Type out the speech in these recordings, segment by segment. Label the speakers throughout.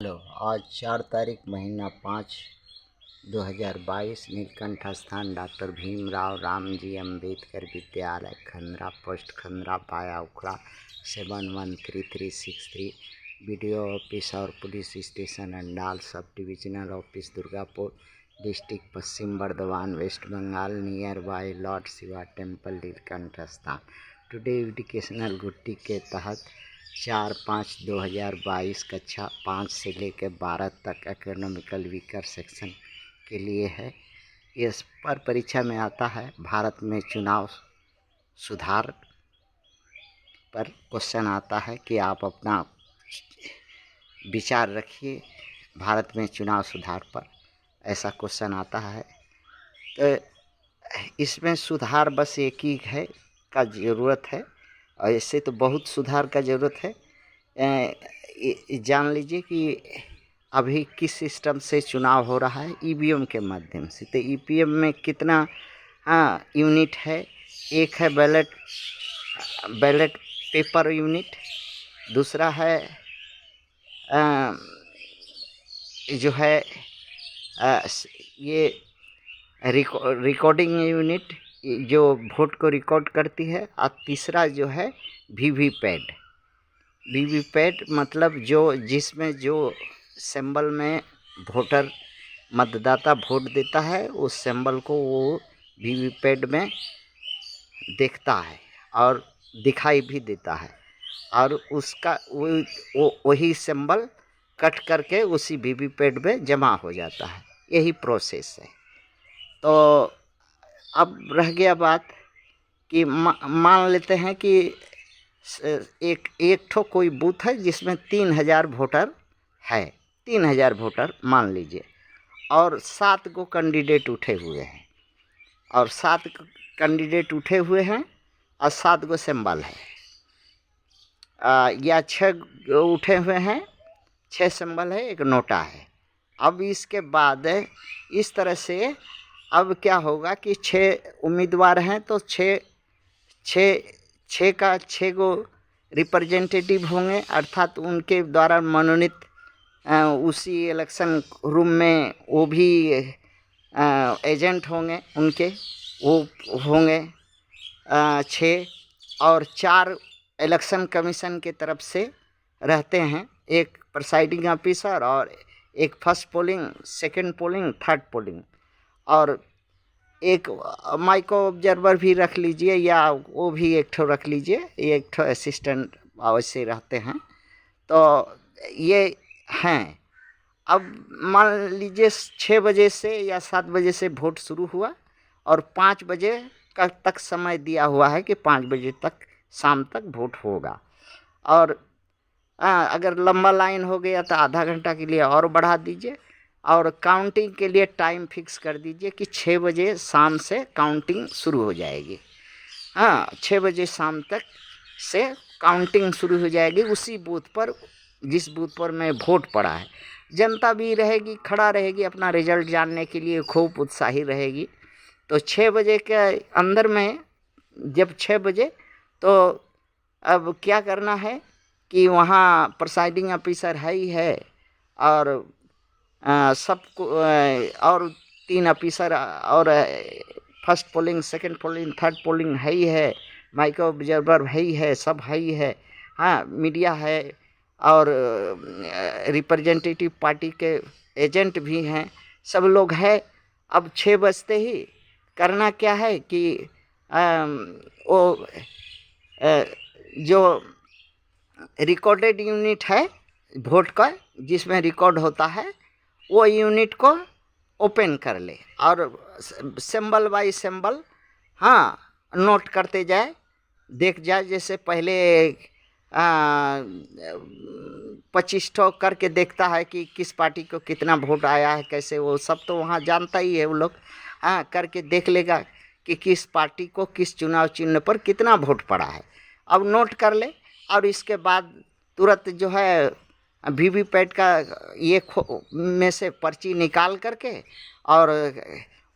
Speaker 1: Hello. आज 4 तारीख महीना 5 2022 नीलकंठ स्थान डॉक्टर भीमराव रामजी अम्बेडकर विद्यालय खंद्रा पोस्ट खंद्रा पाया उखड़ा 713363 बीडीओ ऑफिस और police station Andal sub divisional office Durgapur district Paschim Bardhaman west Bengal near by lord Shiva temple Neelkanth स्थान। टुडे एजुकेशनल गुट्टी के तहत 4/5/2022 कक्षा 5 से लेकर 12 तक एकेडमिकल वीकर सेक्शन के लिए है। इस पर परीक्षा में आता है भारत में चुनाव सुधार पर क्वेश्चन आता है कि आप अपना विचार रखिए भारत में चुनाव सुधार पर, ऐसा क्वेश्चन आता है। तो इसमें सुधार बस एक ही है का ज़रूरत है, और ऐसे तो बहुत सुधार का ज़रूरत है। जान लीजिए कि अभी किस सिस्टम से चुनाव हो रहा है, ईवीएम के माध्यम से। तो ईवीएम में कितना यूनिट है? एक है बैलेट पेपर यूनिट, दूसरा है जो है ये रिकॉर्डिंग यूनिट जो वोट को रिकॉर्ड करती है, और तीसरा जो है वीवीपैट मतलब जिसमें जो सिंबल में वोटर मतदाता वोट देता है उस सिंबल को वो वीवीपैट में देखता है और दिखाई भी देता है, और उसका वही सिंबल कट करके उसी वीवीपैट में जमा हो जाता है। यही प्रोसेस है। तो अब रह गया बात कि मान लेते हैं कि एक ठो कोई बूथ है जिसमें 3000 वोटर है, 3000 वोटर मान लीजिए, और 7 को कैंडिडेट उठे हुए हैं, और 7 कैंडिडेट उठे हुए हैं और 7 को सिंबल है, या 6 उठे हुए हैं, 6 सिंबल है, एक नोटा है। अब इसके बाद इस तरह से अब क्या होगा कि 6 उम्मीदवार हैं, तो 6 का 6 को रिप्रेजेंटेटिव होंगे, अर्थात उनके द्वारा मनोनीत उसी इलेक्शन रूम में वो भी एजेंट होंगे, उनके वो होंगे 6, और 4 इलेक्शन कमीशन के तरफ से रहते हैं, एक प्रिसाइडिंग ऑफिसर और एक first polling, second polling, third polling, और एक माइक्रो ऑब्जर्वर भी रख लीजिए, या वो भी एक ठो रख लीजिए, एक ठो असिस्टेंट अवश्य रहते हैं। तो ये हैं। अब मान लीजिए 6 बजे से या 7 बजे से वोट शुरू हुआ, और 5 बजे का तक समय दिया हुआ है कि 5 बजे तक शाम तक वोट होगा। और अगर लंबा लाइन हो गया तो आधा घंटा के लिए और बढ़ा दीजिए, और काउंटिंग के लिए टाइम फिक्स कर दीजिए कि 6 बजे शाम से काउंटिंग शुरू हो जाएगी। 6 बजे शाम तक से काउंटिंग शुरू हो जाएगी उसी बूथ पर, जिस बूथ पर में वोट पड़ा है। जनता भी रहेगी, खड़ा रहेगी, अपना रिजल्ट जानने के लिए खूब उत्साही रहेगी। तो 6 बजे के अंदर में, जब 6 बजे, तो अब क्या करना है कि वहाँ प्रिसाइडिंग ऑफिसर है ही है, और सबको और 3 ऑफिसर, और first polling, second polling, third polling है ही है, माइक्रो ऑब्जर्वर है ही है, सब है ही है। मीडिया है, और रिप्रेजेंटेटिव पार्टी के एजेंट भी हैं, सब लोग हैं। अब 6 बजते ही करना क्या है कि वो जो रिकॉर्डेड यूनिट है वोट का, जिसमें रिकॉर्ड होता है, वो यूनिट को ओपन कर ले और सिंबल बाय सिंबल नोट करते जाए, देख जाए। जैसे पहले 25 ठो करके देखता है कि किस पार्टी को कितना वोट आया है, कैसे, वो सब तो वहाँ जानता ही है वो लोग। करके देख लेगा कि किस पार्टी को किस चुनाव चिन्ह पर कितना वोट पड़ा है। अब नोट कर ले, और इसके बाद तुरंत जो है वीवीपैट का ये में से पर्ची निकाल करके, और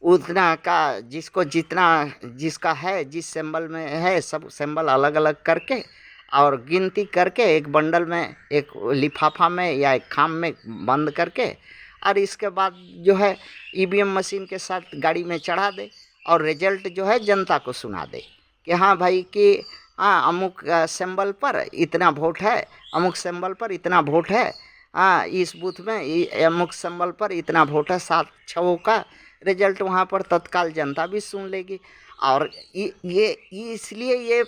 Speaker 1: उतना का जिसको जितना जिसका है, जिस सिंबल में है, सब सिंबल अलग अलग करके, और गिनती करके एक बंडल में, एक लिफाफा में या एक खाम में बंद करके, और इसके बाद जो है ईवीएम मशीन के साथ गाड़ी में चढ़ा दे और रिजल्ट जो है जनता को सुना दे कि हाँ भाई कि हाँ अमुक सिंबल पर इतना वोट है, अमुक सिंबल पर इतना वोट है, हाँ इस बूथ में अमुक सिंबल पर इतना वोट है, 7-6 का रिजल्ट वहाँ पर तत्काल जनता भी सुन लेगी। और ये इसलिए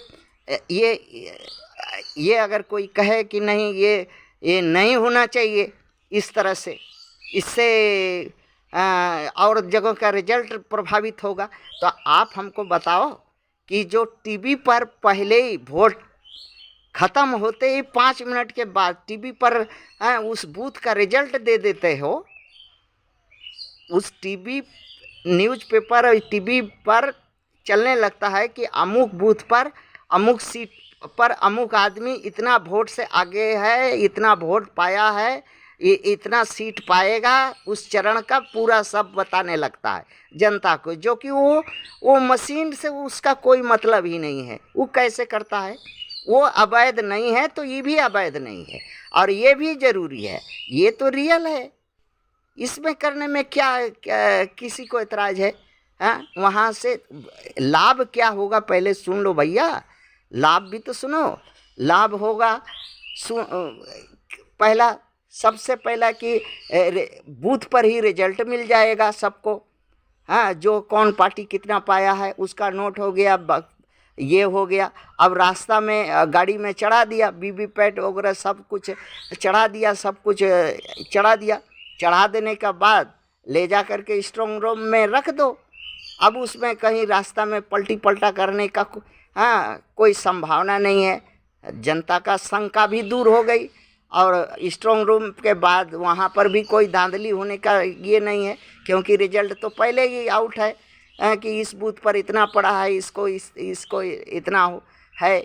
Speaker 1: ये अगर कोई कहे कि नहीं ये नहीं होना चाहिए इस तरह से, इससे और जगहों का रिजल्ट प्रभावित होगा, तो आप हमको बताओ कि जो टीवी पर पहले ही वोट ख़त्म होते ही 5 मिनट के बाद टीवी पर उस बूथ का रिजल्ट दे देते हो, उस टीवी न्यूज़पेपर और टीवी पर चलने लगता है कि अमुक बूथ पर अमुक सीट पर अमुक आदमी इतना वोट से आगे है, इतना वोट पाया है, ये इतना सीट पाएगा, उस चरण का पूरा सब बताने लगता है जनता को, जो कि वो मशीन से उसका कोई मतलब ही नहीं है। वो कैसे करता है? वो अवैध नहीं है तो ये भी अवैध नहीं है, और ये भी ज़रूरी है, ये तो रियल है। इसमें करने में क्या किसी को एतराज़ है? हाँ, वहाँ से लाभ क्या होगा पहले सुन लो भैया, लाभ भी तो सुनो। लाभ होगा पहला, सबसे पहला कि बूथ पर ही रिजल्ट मिल जाएगा सबको। हाँ, जो कौन पार्टी कितना पाया है उसका नोट हो गया, ये हो गया। अब रास्ता में गाड़ी में चढ़ा दिया, वीवीपैट वगैरह सब कुछ चढ़ा दिया, सब कुछ चढ़ा दिया। चढ़ा देने के बाद ले जा कर के स्ट्रॉन्ग रूम में रख दो। अब उसमें कहीं रास्ता में पलटी पलटा करने का कोई संभावना नहीं है। जनता का शंका भी दूर हो गई, और स्ट्रॉन्ग रूम के बाद वहाँ पर भी कोई धांधली होने का ये नहीं है, क्योंकि रिजल्ट तो पहले ही आउट है कि इस बूथ पर इतना पड़ा है, इसको इतना है।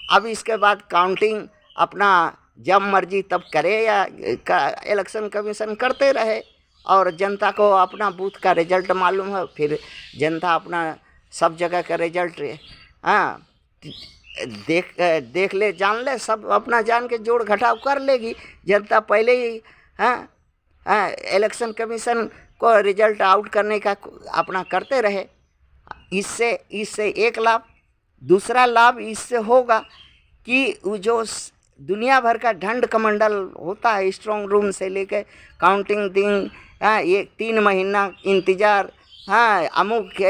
Speaker 1: अब इसके बाद काउंटिंग अपना जब मर्जी तब करे या इलेक्शन कमीशन करते रहे, और जनता को अपना बूथ का रिजल्ट मालूम है, फिर जनता अपना सब जगह का रिजल्ट देख ले, जान ले, सब अपना जान के जोड़ घटाव कर लेगी। जनता पहले ही इलेक्शन कमीशन को रिजल्ट आउट करने का अपना करते रहे। इससे एक लाभ। दूसरा लाभ इससे होगा कि जो दुनिया भर का ढंड कमंडल होता है स्ट्रॉन्ग रूम से लेकर काउंटिंग दिन, ये 3 महीना इंतज़ार, अमुक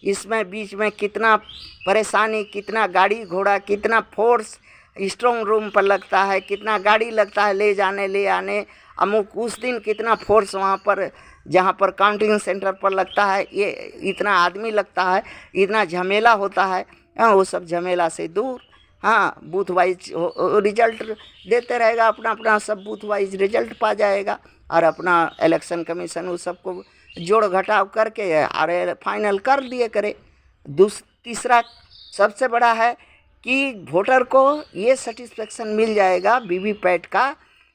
Speaker 1: इसमें बीच में कितना परेशानी, कितना गाड़ी घोड़ा, कितना फोर्स स्ट्रॉन्ग रूम पर लगता है, कितना गाड़ी लगता है ले जाने ले आने, अमुक उस दिन कितना फोर्स वहाँ पर जहाँ पर काउंटिंग सेंटर पर लगता है, ये इतना आदमी लगता है, इतना झमेला होता है। वो सब झमेला से दूर बूथ वाइज रिजल्ट देते रहेगा, अपना अपना सब बूथ वाइज रिजल्ट पा जाएगा, और अपना इलेक्शन कमीशन उस सबको जोड़ घटाव करके अरे फाइनल कर दिए करे। तीसरा सबसे बड़ा है कि वोटर को ये सेटिस्फेक्शन मिल जाएगा वीवीपैट का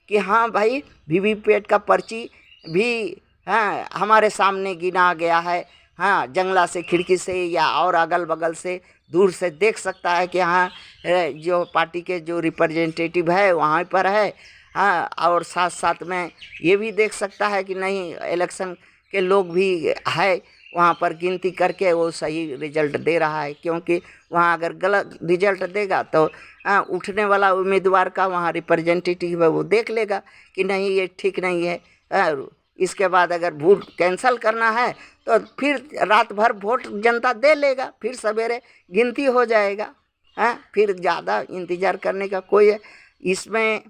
Speaker 1: कि हाँ भाई वीवीपैट का पर्ची भी हमारे सामने गिना गया है, जंगला से, खिड़की से या और अगल बगल से दूर से देख सकता है कि जो पार्टी के जो रिप्रेजेंटेटिव है वहाँ पर है, और साथ साथ में ये भी देख सकता है कि नहीं इलेक्शन के लोग भी है वहाँ पर, गिनती करके वो सही रिजल्ट दे रहा है। क्योंकि वहाँ अगर गलत रिजल्ट देगा तो उठने वाला उम्मीदवार का वहाँ रिप्रेजेंटेटिव है वो देख लेगा कि नहीं ये ठीक नहीं है। इसके बाद अगर वोट कैंसिल करना है तो फिर रात भर वोट जनता दे लेगा, फिर सवेरे गिनती हो जाएगा। फिर ज़्यादा इंतज़ार करने का कोई इसमें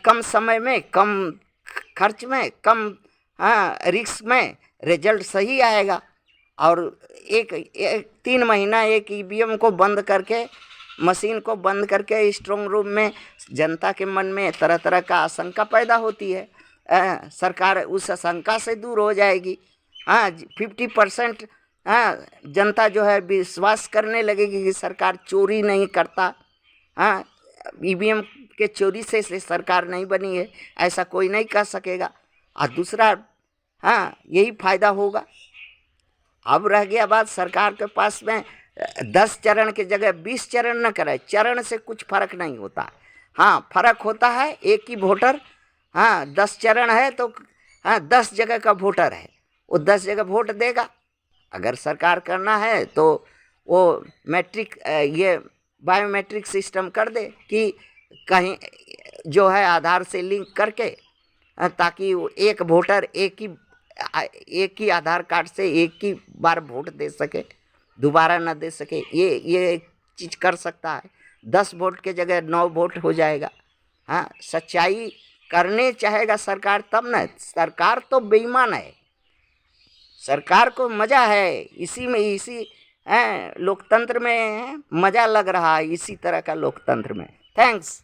Speaker 1: कम समय में, कम खर्च में, कम रिस्क में रिजल्ट सही आएगा। और एक 3 महीना एक ईवीएम को बंद करके, मशीन को बंद करके स्ट्रॉन्ग रूम में जनता के मन में तरह तरह का आशंका पैदा होती है। सरकार उस आशंका से दूर हो जाएगी। 50% जनता जो है विश्वास करने लगेगी कि सरकार चोरी नहीं करता। ईवीएम के चोरी से सरकार नहीं बनी है, ऐसा कोई नहीं कह सकेगा। और दूसरा यही फायदा होगा। अब रह गया बात सरकार के पास में 10 चरण की जगह 20 चरण न कराए। चरण से कुछ फर्क नहीं होता। हाँ, फर्क होता है एक ही वोटर, हाँ 10 चरण है तो हाँ 10 जगह का वोटर है, वो 10 जगह वोट देगा। अगर सरकार करना है तो वो मैट्रिक ये बायोमेट्रिक सिस्टम कर दे कि कहीं जो है आधार से लिंक करके, ताकि एक वोटर एक ही आधार कार्ड से एक ही बार वोट दे सके, दोबारा ना दे सके। ये चीज़ कर सकता है। 10 वोट के जगह 9 वोट हो जाएगा। हाँ, सच्चाई करने चाहेगा सरकार तब ना। सरकार तो बेईमान है, सरकार को मजा है इसी में, इसी लोकतंत्र में मजा लग रहा है, इसी तरह का लोकतंत्र में। थैंक्स।